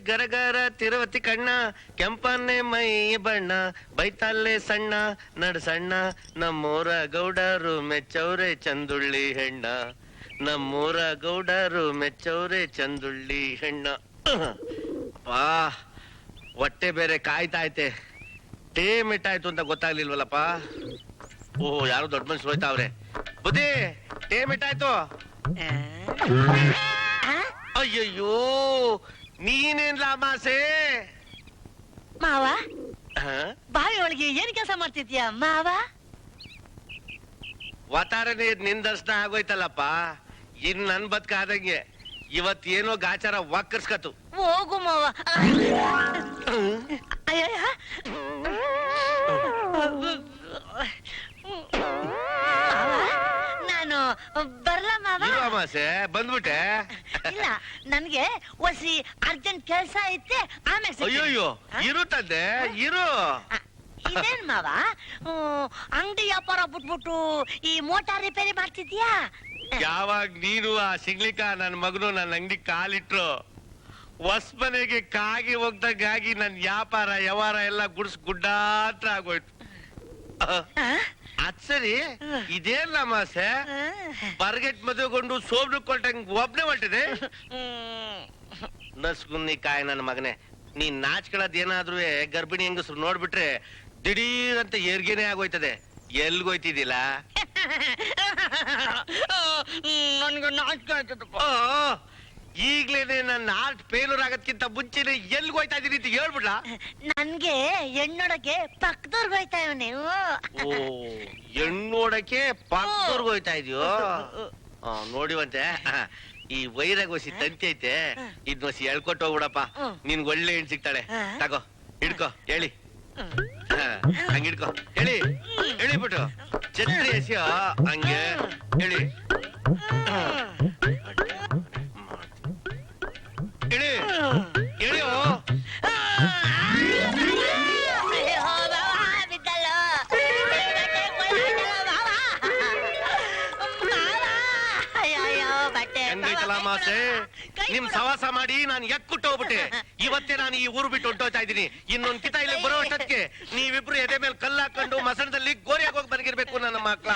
ಗರಗರ ತಿರುವತಿ ಕಣ್ಣ ಕೆಂಪನ್ನೆ ಮೈ ಬಣ್ಣ ಬೈತಾಲೆ ಸಣ್ಣ ನಡ್ಸಣ್ಣ ನಮ್ಮೂರ ಗೌಡರು ಮೆಚ್ಚವ್ರೆ ಚಂದುಳ್ಳಿ ಹೆಣ್ಣ ನಮ್ಮೂರ ಗೌಡರು ಮೆಚ್ಚವ್ರೆ ಚಂದುಳ್ಳಿ ಹೆಣ್ಣ. ಬಾ ಹೊಟ್ಟೆ ಬೇರೆ ಕಾಯ್ತಾಯ್ತೆ. ಟೇಮ್ ಇಟ್ಟಾಯ್ತು ಅಂತ ಗೊತ್ತಾಗ್ಲಿಲ್ವಲ್ಲಪ್ಪ. ಓ ಯಾರು ದೊಡ್ಡ ಮನುಷ್ಯರು ಹೋಯ್ತಾವ್ರೆ. ಬುದ್ಧಿ ಟೇಮ್ ಇಟ್ಟಾಯ್ತು. ಅಯ್ಯಯ್ಯೋ ನೀನೇನ್ ಲಾಮಾಸೆ ಮಾವ ಬಾವಿ ಒಳಗೆ ಏನ್ ಕೆಲಸ ಮಾಡ್ತಿದ್ಯಾ ಮಾವ? ವಾತಾರನೇ ನಿನ್ ದರ್ಶನ ಆಗೋಯ್ತಲ್ಲಪ್ಪ. ಇನ್ ನನ್ ಬದುಕಾದಂಗೆ ಇವತ್ತೇನೋ ಗಾಚಾರ ವಾಕರ್ಸ್ಕತು. ಹೋಗು ಮಾವ. ಅಯ್ಯ ನಾನು ಬರ್ಲ ಮಾವ? ಅಮಾಸೆ ಬಂದ್ಬಿಟ್ಟೆ. ಇಲ್ಲ ನನ್ಗೆ ಒಸಿ ಅರ್ಜೆಂಟ್ ಕೆಲ್ಸ ಐತೆ ಆಮೇಲೆ. ಅಯ್ಯೋಯ್ಯೋ ಇರು ತಂದೆ ಇರು. ಇದೇನ್ ಮಾವ ಅಂಗಡಿ ವ್ಯಾಪಾರ ಬಿಟ್ಬಿಟ್ಟು ಈ ಮೋಟಾರ್ ರಿಪೇರಿ ಮಾಡ್ತಿದ್ಯಾ? ಯಾವಾಗ ನೀನು ಆ ಸಿಗ್ಲಿಕ್ಕ ನನ್ ಮಗನು ನನ್ನ ಅಂಗಡಿ ಕಾಲಿಟ್ರು ಹೊಸ ಮನೆಗೆ ಕಾಗಿ ಹೋಗ್ದಂಗಾಗಿ ನನ್ ವ್ಯಾಪಾರ ವ್ಯವಹಾರ ಎಲ್ಲ ಗುಡ್ಡಾತ್ರ ಆಗೋಯ್ತು. ಅದ್ ಸರಿ ಇದೇನ್ ಅಮಾಸೆ ಬರ್ಗೆಟ್ ಮದುವೆಗೊಂಡು ಸೋಬ್ರು ಕೊಟ್ಟಂಗ್ ಒಬ್ನೇ ಹೊರಟಿದೆ. ನಸ್ಗುನ್ನಿ ಕಾಯ ನನ್ನ ಮಗನೇ, ನೀನ್ ನಾಚ್ಕೊಳ್ಳೋದ್ ಏನಾದ್ರೂ ಗರ್ಭಿಣಿ ಹೆಂಗಸ್ರು ನೋಡ್ಬಿಟ್ರೆ ದಿಢೀರ್ ಅಂತ ಏರ್ಗೇನೆ ಆಗೋಯ್ತದೆ. ಎಲ್ಗೋಯ್ತಿದ್ದಿಲ್ಲ? ನನ್ಗೆ ನಾಚಿಕೆ ಆಯ್ತದಪ್ಪ. ಈಗ್ಲೇನೆ ನನ್ನ ಆರ್ಟ್ ಫೇಲ್ಯೂರ್ ಆಗೋದ್ಕಿಂತ ಮುಂಚೆನೆ ಎಲ್ಗೋಯ್ತಾ ಇದೀನಿ ಅಂತ ಹೇಳ್ಬಿಡ್ಲ? ನನ್ಗೆ ಹೆಣ್ಣೊಡಕ್ಕೆ ಪಕ್ಕದವ್ರಿಗೆ ಹೋಯ್ತಾ ನೀವು. ಓ ಹೆಣ್ಣೋಡಕ್ಕೆ ಪಕ್ಕದವ್ರಿಗೆ ಹೋಯ್ತಾ ಇದೆಯೋ? ನೋಡಿವಂತೆ ಈ ವೈರಾಗೋಸಿ ತಂತಿ ಐತೆ, ಇದ್ನೋಸಿ ಎಳ್ಕೊಟ್ಟು ಹೋಗ್ಬಿಡಪ್ಪ. ನಿನ್ಗೆ ಒಳ್ಳೆ ಹೆಣ್ ಸಿಗ್ತಾಳೆ. ತಗೋ ಹಿಡ್ಕೋ ಹೇಳಿ, ಹಂಗಿಡ್ಕೋ ಹೇಳಿ ಹೇಳಿಬಿಟ್ಟು ಛತ್ರಿ ಎಸಿಯೋ ಹಂಗೆ ಹೇಳಿ ಹೇಳಿ ಹೇಳಿಯೋ. ಮಾಸೆ ನಿಮ್ ಸವಾಸ ಮಾಡಿ ನಾನು ಎಕ್ಕುಟ್ಟು ಹೋಗ್ಬಿಟ್ಟೆ. ಇವತ್ತೇ ನಾನು ಈ ಊರು ಬಿಟ್ಟು ಹೊಂಟೋಗ್ತಾ ಇದ್ದೀನಿ. ಇನ್ನೊಂದ್ ಕಿತ ಇಲ್ಲಿ ಬರೋ ಅಷ್ಟಕ್ಕೆ ನೀವಿಬ್ರು ಎದೆ ಮೇಲೆ ಕಲ್ಲಾಕೊಂಡು ಮಸಣದಲ್ಲಿ ಗೋರಿಯಾಗಿ ಹೋಗಿ ಬಂದಿರ್ಬೇಕು ನನ್ನ ಮಕ್ಳ.